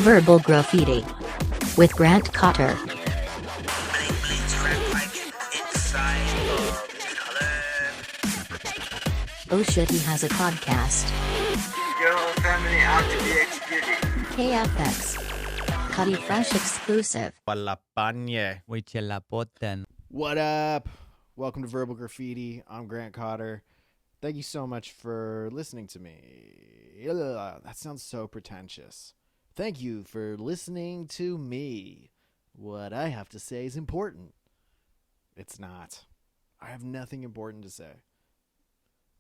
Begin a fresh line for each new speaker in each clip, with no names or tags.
Verbal Graffiti with Grant Cotter. Oh shit, he has a podcast.
Your whole family out to be executed.
KFX. Cutty Fresh exclusive.
What up? Welcome to Verbal Graffiti. I'm Grant Cotter. Thank you so much for listening to me. Ugh, that sounds so pretentious. Thank you for listening to me. What I have to say is important. It's not. I have nothing important to say.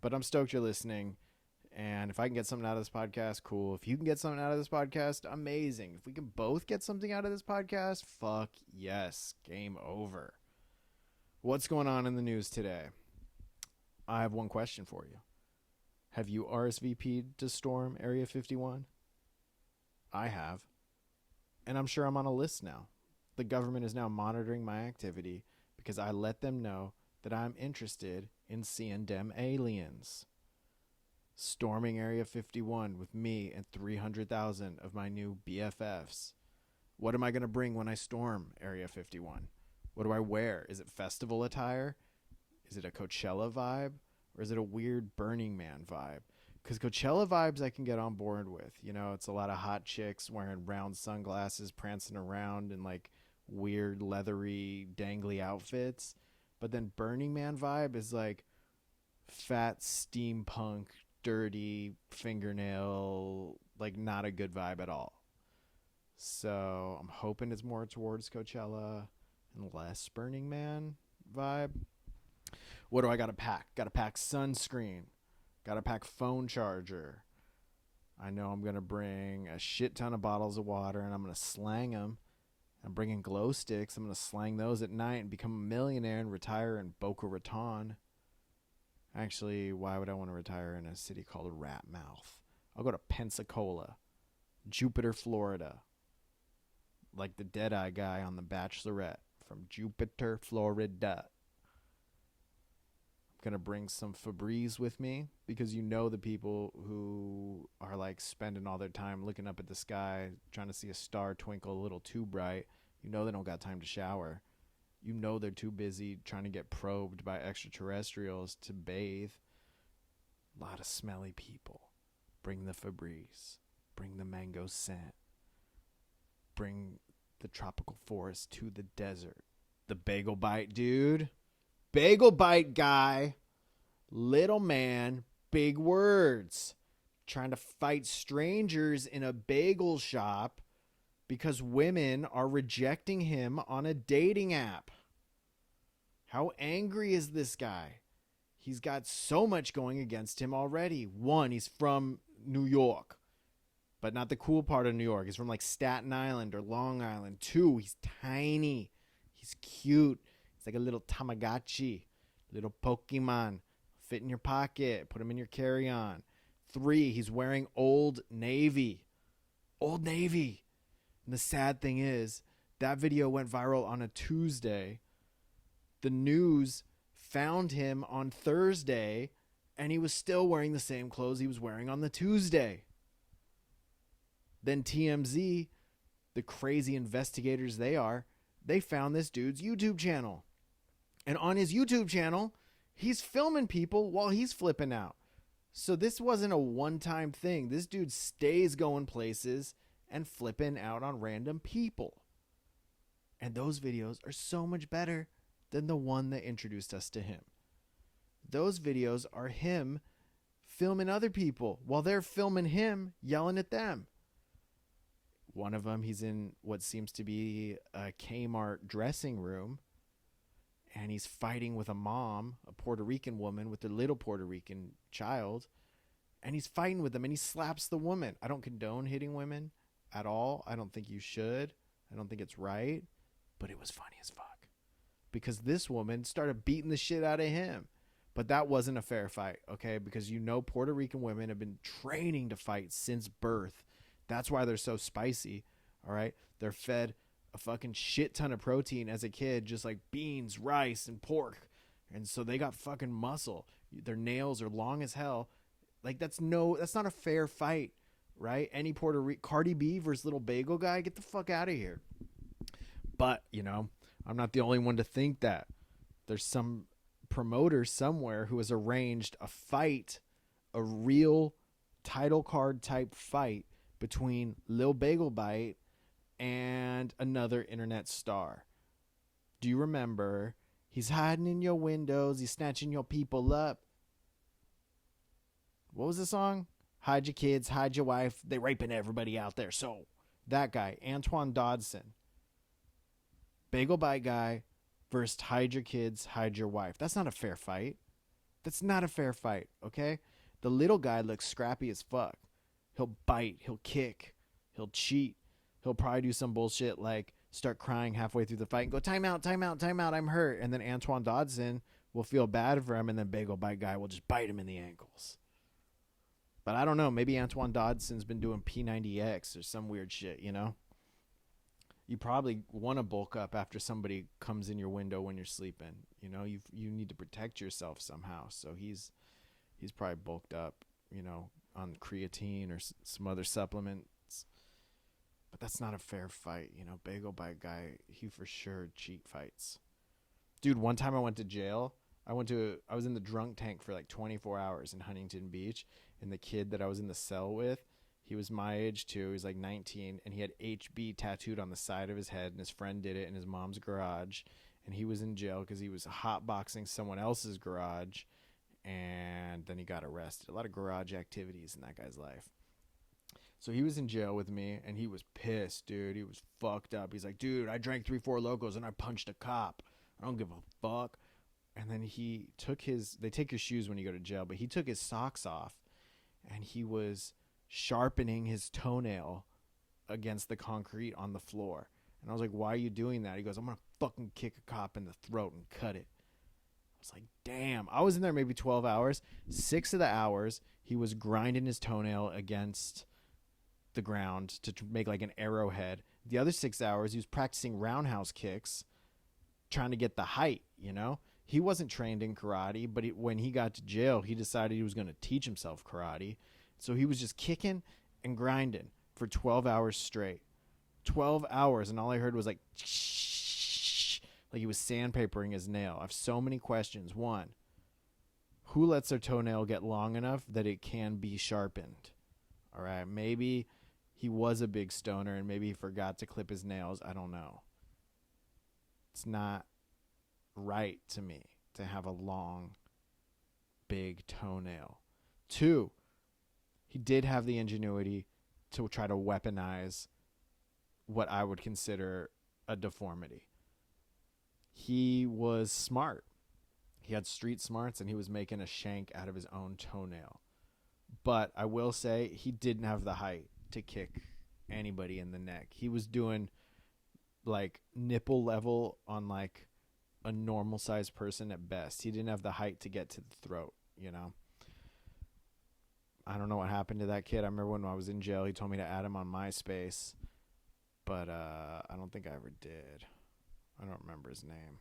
But I'm stoked you're listening. And if I can get something out of this podcast, cool. If you can get something out of this podcast, amazing. If we can both get something out of this podcast, fuck yes. Game over. What's going on in the news today? I have one question for you. Have you RSVP'd to storm Area 51? I have. And I'm sure I'm on a list now. The government is now monitoring my activity because I let them know that I'm interested in seeing them aliens. Storming Area 51 with me and 300,000 of my new BFFs. What am I going to bring when I storm Area 51? What do I wear? Is it festival attire? Is it a Coachella vibe? Or is it a weird Burning Man vibe? Because Coachella vibes I can get on board with. You know, it's a lot of hot chicks wearing round sunglasses, prancing around in like weird leathery, dangly outfits. But then Burning Man vibe is like fat steampunk, dirty fingernail, like not a good vibe at all. So I'm hoping it's more towards Coachella and less Burning Man vibe. What do I got to pack? Got to pack sunscreen. Got to pack phone charger. I know I'm going to bring a shit ton of bottles of water and I'm going to slang them. I'm bringing glow sticks. I'm going to slang those at night and become a millionaire and retire in Boca Raton. Actually, why would I want to retire in a city called Rat Mouth? I'll go to Pensacola, Jupiter, Florida. Like the Deadeye guy on The Bachelorette from Jupiter, Florida. Gonna bring some Febreze with me because you know the people who are like spending all their time looking up at the sky trying to see a star twinkle a little too bright. You know they don't got time to shower. You know they're too busy trying to get probed by extraterrestrials to bathe. A lot of smelly people. Bring the Febreze. Bring the mango scent. Bring the tropical forest to the desert. The bagel bite, dude. Bagel bite guy, little man, big words, trying to fight strangers in a bagel shop because women are rejecting him on a dating app. How angry is this guy? He's got so much going against him already. One, he's from New York, but not the cool part of New York. He's from like Staten Island or Long Island. Two, he's tiny. He's cute. It's like a little Tamagotchi, little Pokemon, fit in your pocket, put him in your carry-on. 3, he's wearing Old Navy. Old Navy. And the sad thing is, that video went viral on a Tuesday. The news found him on Thursday, and he was still wearing the same clothes he was wearing on the Tuesday. Then TMZ, the crazy investigators they are, they found this dude's YouTube channel. And on his YouTube channel, he's filming people while he's flipping out. So this wasn't a one-time thing. This dude stays going places and flipping out on random people. And those videos are so much better than the one that introduced us to him. Those videos are him filming other people while they're filming him yelling at them. One of them, he's in what seems to be a Kmart dressing room. And he's fighting with a mom, a Puerto Rican woman with a little Puerto Rican child. And he's fighting with them and he slaps the woman. I don't condone hitting women at all. I don't think you should. I don't think it's right. But it was funny as fuck. Because this woman started beating the shit out of him. But that wasn't a fair fight, okay? Because you know Puerto Rican women have been training to fight since birth. That's why they're so spicy, all right? They're fed a fucking shit ton of protein as a kid, just like beans, rice, and pork. And so they got fucking muscle. Their nails are long as hell. Like that's not a fair fight right? Any Puerto Rican, Cardi B versus Little Bagel guy, get the fuck out of here. But, I'm not the only one to think that. There's some promoter somewhere who has arranged a fight, a real title card type fight between Lil Bagel Bite and another internet star. Do you remember? He's hiding in your windows. He's snatching your people up. What was the song? Hide your kids, hide your wife. They raping everybody out there. So that guy, Antoine Dodson, Bagel Bite guy versus hide your kids, hide your wife. That's not a fair fight. That's not a fair fight, okay? The little guy looks scrappy as fuck. He'll bite, he'll kick, he'll cheat. He'll probably do some bullshit like start crying halfway through the fight and go, time out, I'm hurt. And then Antoine Dodson will feel bad for him, and then Bagel Bite guy will just bite him in the ankles. But I don't know. Maybe Antoine Dodson's been doing P90X or some weird shit, You probably want to bulk up after somebody comes in your window when you're sleeping. You need to protect yourself somehow. So he's probably bulked up, on creatine or some other supplements. But that's not a fair fight. Bagel Bite guy, he for sure cheat fights. Dude, one time I went to jail. I was in the drunk tank for like 24 hours in Huntington Beach. And the kid that I was in the cell with, he was my age too. He was like 19, and he had HB tattooed on the side of his head, and his friend did it in his mom's garage. And he was in jail because he was hotboxing someone else's garage, and then he got arrested. A lot of garage activities in that guy's life. So he was in jail with me, and he was pissed, dude. He was fucked up. He's like, dude, I drank 3-4 Locos, and I punched a cop. I don't give a fuck. And then they take your shoes when you go to jail, but he took his socks off, and he was sharpening his toenail against the concrete on the floor. And I was like, why are you doing that? He goes, I'm going to fucking kick a cop in the throat and cut it. I was like, damn. I was in there maybe 12 hours. 6 of the hours, he was grinding his toenail against the ground to make like an arrowhead. The other 6 hours, he was practicing roundhouse kicks, trying to get the height, He wasn't trained in karate, but when he got to jail, he decided he was going to teach himself karate. So he was just kicking and grinding for 12 hours straight. 12 hours, and all I heard was like he was sandpapering his nail. I have so many questions. One, who lets their toenail get long enough that it can be sharpened? All right, maybe he was a big stoner, and maybe he forgot to clip his nails. I don't know. It's not right to me to have a long, big toenail. 2, he did have the ingenuity to try to weaponize what I would consider a deformity. He was smart. He had street smarts, and he was making a shank out of his own toenail. But I will say he didn't have the height to kick anybody in the neck. He was doing like nipple level on like a normal sized person at best. He didn't have the height to get to the throat, I don't know what happened to that kid. I remember when I was in jail, he told me to add him on MySpace, but I don't think I ever did. I don't remember his name.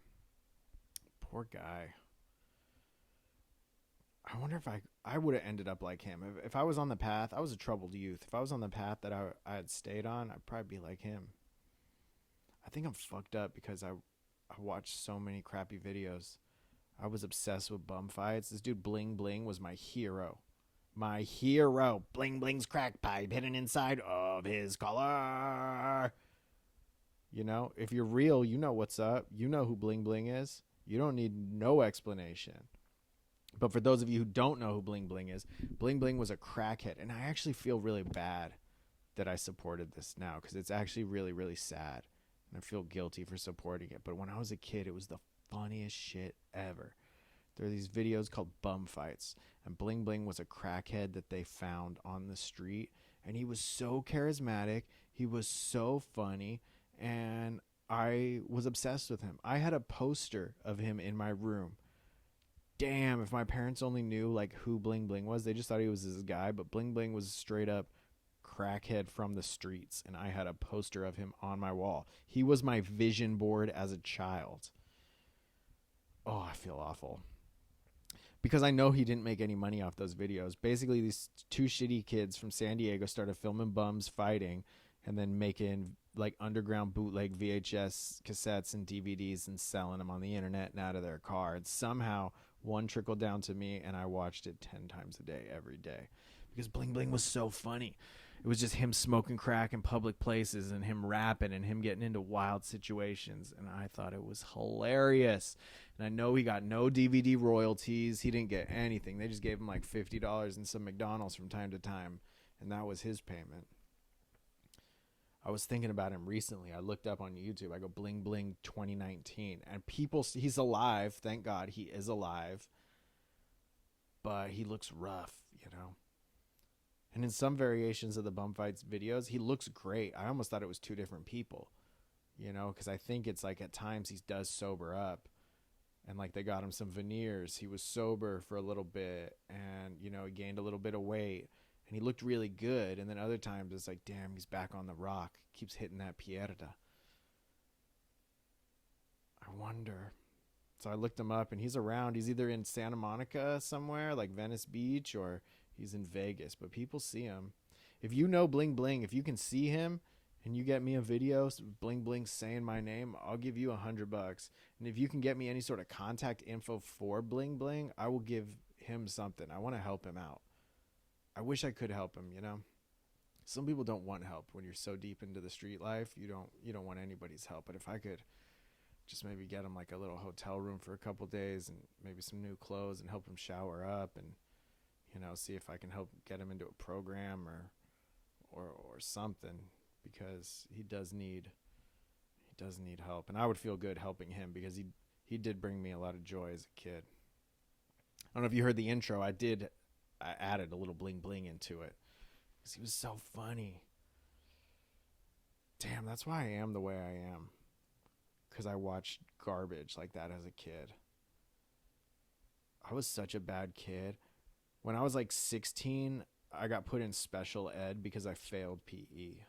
Poor guy. I wonder if I would have ended up like him. If I was on the path, I was a troubled youth. If I was on the path that I had stayed on, I'd probably be like him. I think I'm fucked up because I watched so many crappy videos. I was obsessed with BumFights. This dude BlingBling was my hero. My hero. BlingBling's crack pipe hidden inside of his collar. If you're real, you know what's up. You know who BlingBling is. You don't need no explanation. But for those of you who don't know who BlingBling is, BlingBling was a crackhead. And I actually feel really bad that I supported this now because it's actually really, really sad. And I feel guilty for supporting it. But when I was a kid, it was the funniest shit ever. There are these videos called BumFights. And BlingBling was a crackhead that they found on the street. And he was so charismatic. He was so funny. And I was obsessed with him. I had a poster of him in my room. Damn, if my parents only knew like who BlingBling was, they just thought he was this guy. But BlingBling was straight up crackhead from the streets, and I had a poster of him on my wall. He was my vision board as a child. Oh, I feel awful. because I know he didn't make any money off those videos. Basically, these two shitty kids from San Diego started filming bums fighting and then making like underground bootleg VHS cassettes and DVDs and selling them on the internet and out of their car. And somehow one trickled down to me, and I watched it 10 times a day, every day, because BlingBling was so funny. It was just him smoking crack in public places and him rapping and him getting into wild situations. And I thought it was hilarious. And I know he got no DVD royalties. He didn't get anything. They just gave him like $50 and some McDonald's from time to time. And that was his payment. I was thinking about him recently. I looked up on YouTube. I go BlingBling 2019. And people, he's alive. Thank God he is alive. But he looks rough, you know. And in some variations of the BumFights videos, he looks great. I almost thought it was two different people, you know, because I think it's like at times he does sober up. And like they got him some veneers. He was sober for a little bit and, you know, he gained a little bit of weight. And he looked really good. And then other times it's like, damn, he's back on the rock. Keeps hitting that pierda. I wonder. So I looked him up and he's around. He's either in Santa Monica somewhere, like Venice Beach, or he's in Vegas. But people see him. If you know BlingBling, if you can see him and you get me a video, BlingBling saying my name, I'll give you $100. And if you can get me any sort of contact info for BlingBling, I will give him something. I want to help him out. I wish I could help him, you know. Some people don't want help when you're so deep into the street life. You don't want anybody's help. But if I could just maybe get him like a little hotel room for a couple days and maybe some new clothes and help him shower up and, you know, see if I can help get him into a program or something, because he does need help. And I would feel good helping him because he did bring me a lot of joy as a kid. I don't know if you heard the intro. I added a little BlingBling into it because he was so funny. Damn, that's why I am the way I am. Because I watched garbage like that as a kid. I was such a bad kid. When I was like 16, I got put in special ed because I failed PE.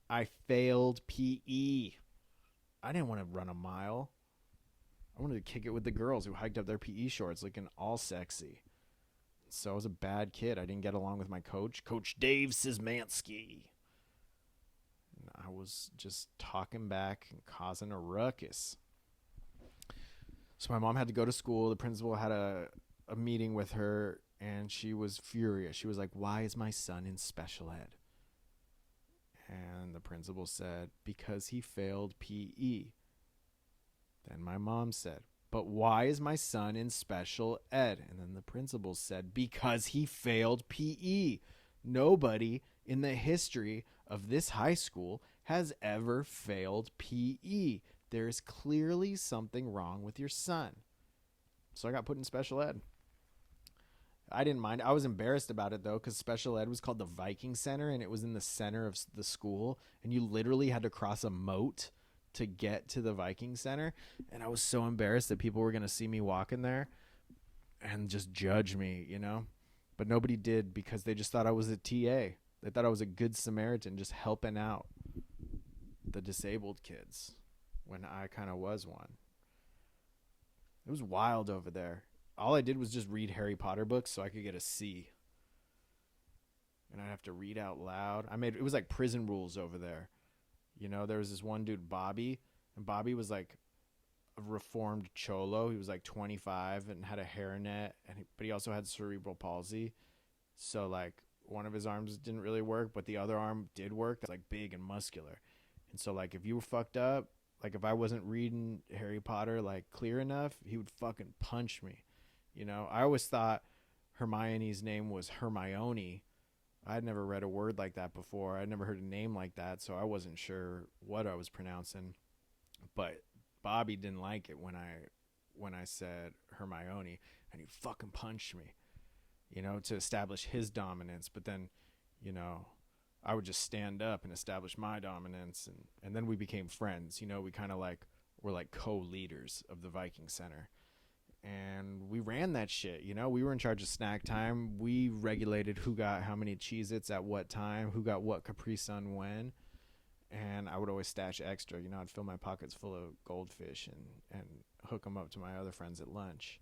I failed PE. I didn't want to run a mile. I wanted to kick it with the girls who hiked up their PE shorts looking all sexy. So I was a bad kid. I didn't get along with my coach, Coach Dave Szymanski. And I was just talking back and causing a ruckus. So my mom had to go to school. The principal had a meeting with her, and she was furious. She was like, "Why is my son in special ed?" And the principal said, "Because he failed PE." Then my mom said, "But why is my son in special ed?" And then the principal said, "Because he failed PE. Nobody in the history of this high school has ever failed PE. There is clearly something wrong with your son." So I got put in special ed. I didn't mind. I was embarrassed about it, though, because special ed was called the Viking Center, and it was in the center of the school, and you literally had to cross a moat to get to the Viking Center. And I was so embarrassed that people were going to see me walking there and just judge me, you know. But nobody did, because they just thought I was a TA. They thought I was a good Samaritan just helping out the disabled kids when I kind of was one. It was wild over there. All I did was just read Harry Potter books so I could get a C. And I'd have to read out loud. It was like prison rules over there. You know, there was this one dude, Bobby, and Bobby was like a reformed cholo. He was like 25 and had a hairnet, but he also had cerebral palsy. So like one of his arms didn't really work, but the other arm did work. It's like big and muscular. And so like if you were fucked up, like if I wasn't reading Harry Potter like clear enough, he would fucking punch me. You know, I always thought Hermione's name was Hermione. I'd never read a word like that before. I'd never heard a name like that, so I wasn't sure what I was pronouncing. But Bobby didn't like it when I said Hermione, and he fucking punched me, you know, to establish his dominance. But then, you know, I would just stand up and establish my dominance, and then we became friends. You know, we kind of like were like co-leaders of the Viking Center. And we ran that shit, you know. We were in charge of snack time. We regulated who got how many Cheez-Its at what time, who got what Capri Sun when. And I would always stash extra. You know, I'd fill my pockets full of goldfish and hook them up to my other friends at lunch.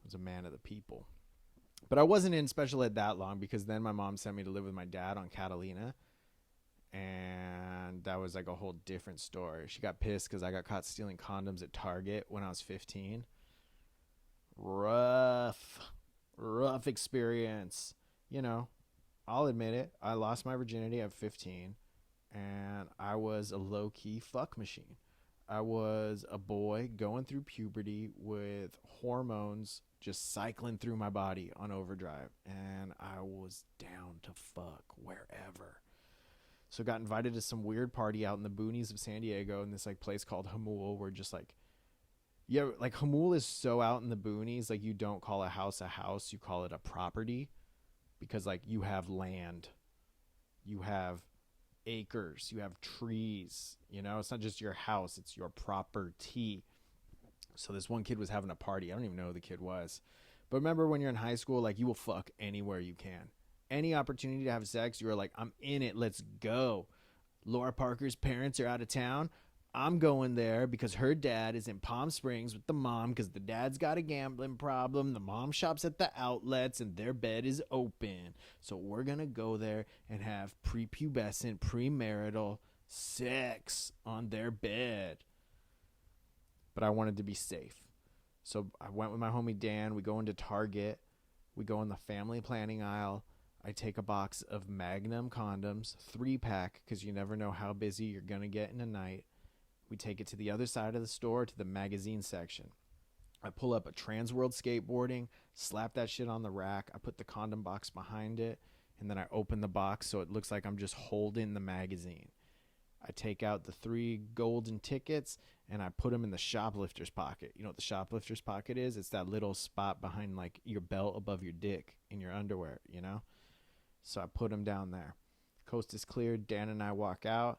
was a man of the people. But I wasn't in special ed that long because then my mom sent me to live with my dad on Catalina. And that was like a whole different story. She got pissed because I got caught stealing condoms at Target when I was 15. Rough experience. You know, I'll admit it. I lost my virginity at 15. And I was a low-key fuck machine. I was a boy going through puberty with hormones just cycling through my body on overdrive. And I was down to fuck wherever. So got invited to some weird party out in the boonies of San Diego in this like place called Jamul, where just like, yeah, like Jamul is so out in the boonies, like you don't call a house, you call it a property, because like you have land, you have acres, you have trees, you know, it's not just your house, it's your property. So this one kid was having a party. I don't even know who the kid was. But remember when you're in high school, like you will fuck anywhere you can. Any opportunity to have sex, you're like, I'm in it, let's go. Laura Parker's parents are out of town. I'm going there because her dad is in Palm Springs with the mom because the dad's got a gambling problem. The mom shops at the outlets and their bed is open. So we're going to go there and have prepubescent, premarital sex on their bed. But I wanted to be safe. So I went with my homie Dan. We go into Target. We go in the family planning aisle. I take a box of Magnum condoms, 3-pack, because you never know how busy you're going to get in a night. We take it to the other side of the store to the magazine section. I pull up a Transworld skateboarding, slap that shit on the rack. I put the condom box behind it, and then I open the box so it looks like I'm just holding the magazine. I take out the 3 golden tickets, and I put them in the shoplifter's pocket. You know what the shoplifter's pocket is? It's that little spot behind like your belt above your dick in your underwear, you know? So I put them down there. Coast is cleared. Dan and I walk out.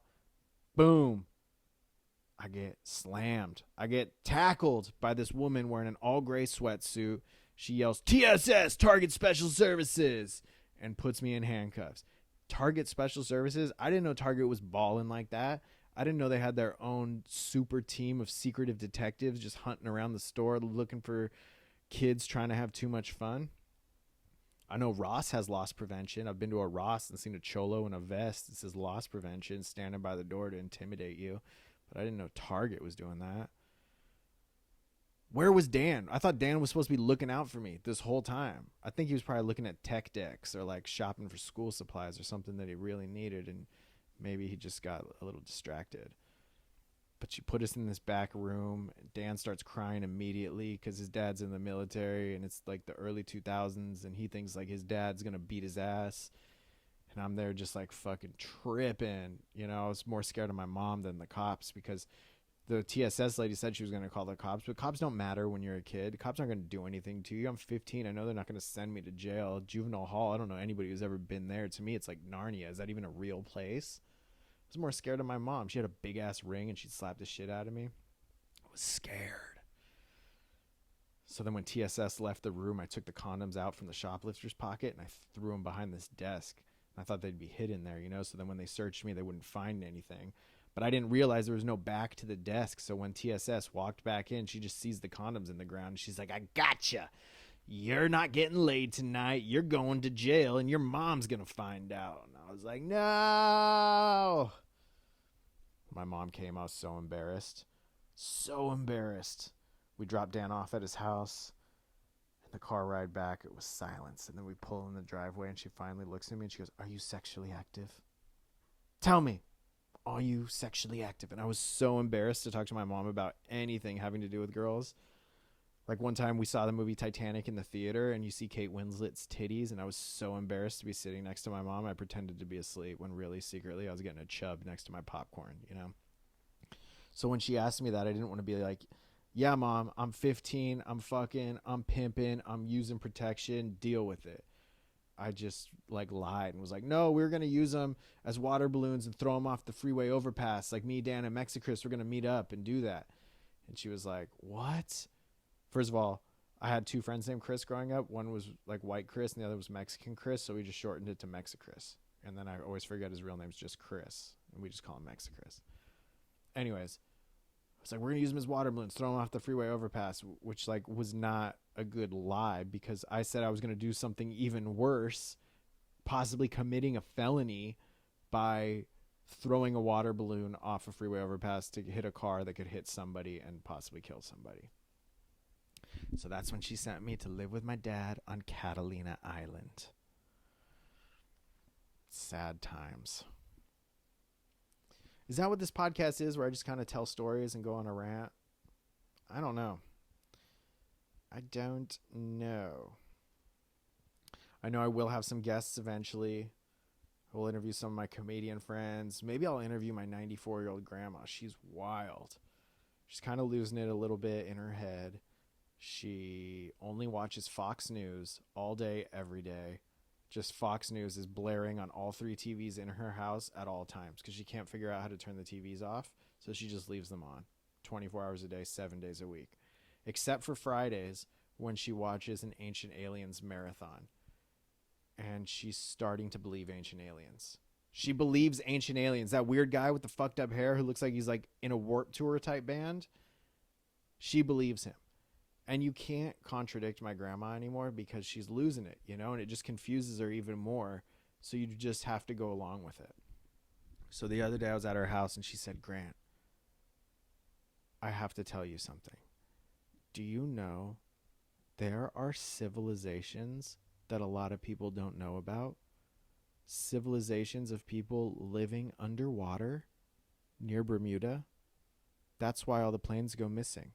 Boom. I get slammed. I get tackled by this woman wearing an all-gray sweatsuit. She yells, TSS, Target Special Services, and puts me in handcuffs. Target Special Services? I didn't know Target was balling like that. I didn't know they had their own super team of secretive detectives just hunting around the store looking for kids trying to have too much fun. I know Ross has loss prevention. I've been to a Ross and seen a cholo in a vest that says loss prevention standing by the door to intimidate you. But I didn't know Target was doing that. Where was Dan? I thought Dan was supposed to be looking out for me this whole time. I think he was probably looking at tech decks or like shopping for school supplies or something that he really needed. And maybe he just got a little distracted. But she put us in this back room. Dan starts crying immediately because his dad's in the military and it's like the early 2000s and he thinks like his dad's going to beat his ass. And I'm there just like fucking tripping. You know, I was more scared of my mom than the cops because the TSS lady said she was going to call the cops. But cops don't matter when you're a kid. Cops aren't going to do anything to you. I'm 15. I know they're not going to send me to jail. Juvenile hall, I don't know anybody who's ever been there. To me, it's like Narnia. Is that even a real place? I was more scared of my mom. She had a big ass ring and she'd slap the shit out of me. I was scared. So then when TSS left the room, I took the condoms out from the shoplifter's pocket and I threw them behind this desk. I thought they'd be hidden there, you know, so then when they searched me, they wouldn't find anything. But I didn't realize there was no back to the desk. So when TSS walked back in, she just sees the condoms in the ground. And she's like, I gotcha. You're not getting laid tonight. You're going to jail and your mom's going to find out. And I was like, no. My mom came. I was so embarrassed. So embarrassed. We dropped Dan off at his house. The car ride back, it was silence. And then we pull in the driveway and she finally looks at me and she goes, are you sexually active? Tell me, are you sexually active? And I was so embarrassed to talk to my mom about anything having to do with girls. Like one time we saw the movie Titanic in the theater and you see Kate Winslet's titties and I was so embarrassed to be sitting next to my mom. I pretended to be asleep when really secretly I was getting a chub next to my popcorn, you know? So when she asked me that, I didn't want to be like, yeah, mom, I'm 15, I'm fucking, I'm pimping, I'm using protection, deal with it. I just like lied and was like, no, we were going to use them as water balloons and throw them off the freeway overpass. Like me, Dan, and Mexicris, we're going to meet up and do that. And she was like, what? First of all, I had 2 friends named Chris growing up. One was like white Chris and the other was Mexican Chris. So we just shortened it to Mexicris. And then I always forget his real name's just Chris. And we just call him Mexicris. Anyways. It's like, we're going to use them as water balloons, throw them off the freeway overpass, which like was not a good lie, because I said I was going to do something even worse, possibly committing a felony by throwing a water balloon off a freeway overpass to hit a car that could hit somebody and possibly kill somebody. So that's when she sent me to live with my dad on Catalina Island. Sad times. Is that what this podcast is, where I just kind of tell stories and go on a rant? I don't know. I know I will have some guests eventually. I will interview some of my comedian friends. Maybe I'll interview my 94-year-old grandma. She's wild. She's kind of losing it a little bit in her head. She only watches Fox News all day, every day. Just Fox News is blaring on all 3 TVs in her house at all times because she can't figure out how to turn the TVs off. So she just leaves them on 24 hours a day, 7 days a week. Except for Fridays when she watches an Ancient Aliens marathon. And she's starting to believe Ancient Aliens. She believes Ancient Aliens. That weird guy with the fucked up hair who looks like he's like in a Warped Tour type band. She believes him. And you can't contradict my grandma anymore because she's losing it, you know, and it just confuses her even more. So you just have to go along with it. So the other day I was at her house and she said, Grant, I have to tell you something. Do you know there are civilizations that a lot of people don't know about? Civilizations of people living underwater near Bermuda. That's why all the planes go missing.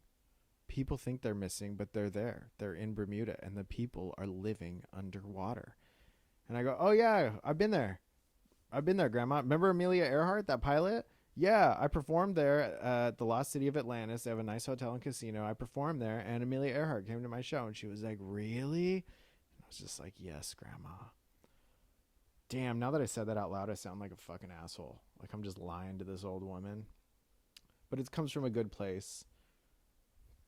People think they're missing, but they're there. They're in Bermuda, and the people are living underwater. And I go, oh, yeah, I've been there. Grandma. Remember Amelia Earhart, that pilot? Yeah, I performed there at the Lost City of Atlantis. They have a nice hotel and casino. I performed there, and Amelia Earhart came to my show, and she was like, really? And I was just like, yes, Grandma. Damn, now that I said that out loud, I sound like a fucking asshole. Like I'm just lying to this old woman. But it comes from a good place.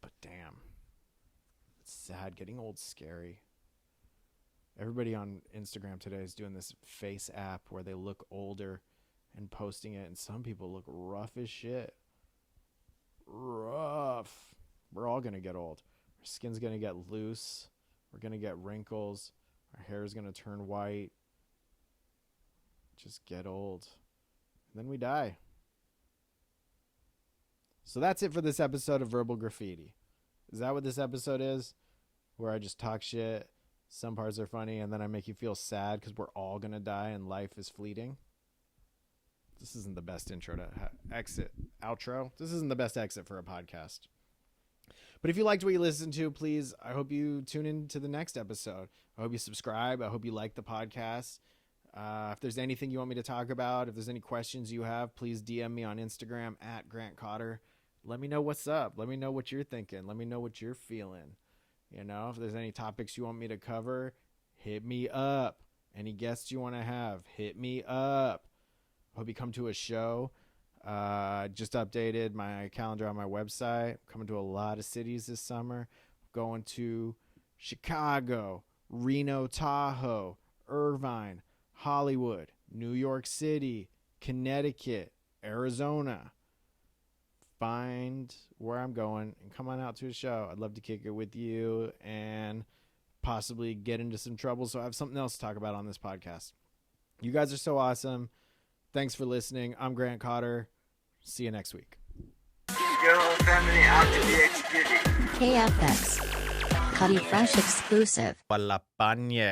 But damn, it's sad. Getting old's scary. Everybody on Instagram today is doing this face app where they look older and posting it, and some people look rough as shit. Rough. We're all going to get old. Our skin's going to get loose. We're going to get wrinkles. Our hair is going to turn white. Just get old. And then we die. So that's it for this episode of Verbal Graffiti. Is that what this episode is? Where I just talk shit, some parts are funny, and then I make you feel sad because we're all going to die and life is fleeting? This isn't the best intro to outro. This isn't the best exit for a podcast. But if you liked what you listened to, please, I hope you tune in to the next episode. I hope you subscribe. I hope you like the podcast. If there's anything you want me to talk about, if there's any questions you have, please DM me on Instagram at Grant Cotter. Let me know what's up. Let me know what you're thinking. Let me know what you're feeling. You know, if there's any topics you want me to cover, hit me up. Any guests you want to have, hit me up. Hope you come to a show. Just updated my calendar on my website. Coming to a lot of cities this summer. Going to Chicago, Reno, Tahoe, Irvine, Hollywood, New York City, Connecticut, Arizona. Find where I'm going and come on out to a show. I'd love to kick it with you and possibly get into some trouble so I have something else to talk about on this podcast. You guys are so awesome. Thanks for listening. I'm Grant Cotter. See you next week.
Your whole family out to be executed.
KFX. Cutty Fresh exclusive.
Palapañe.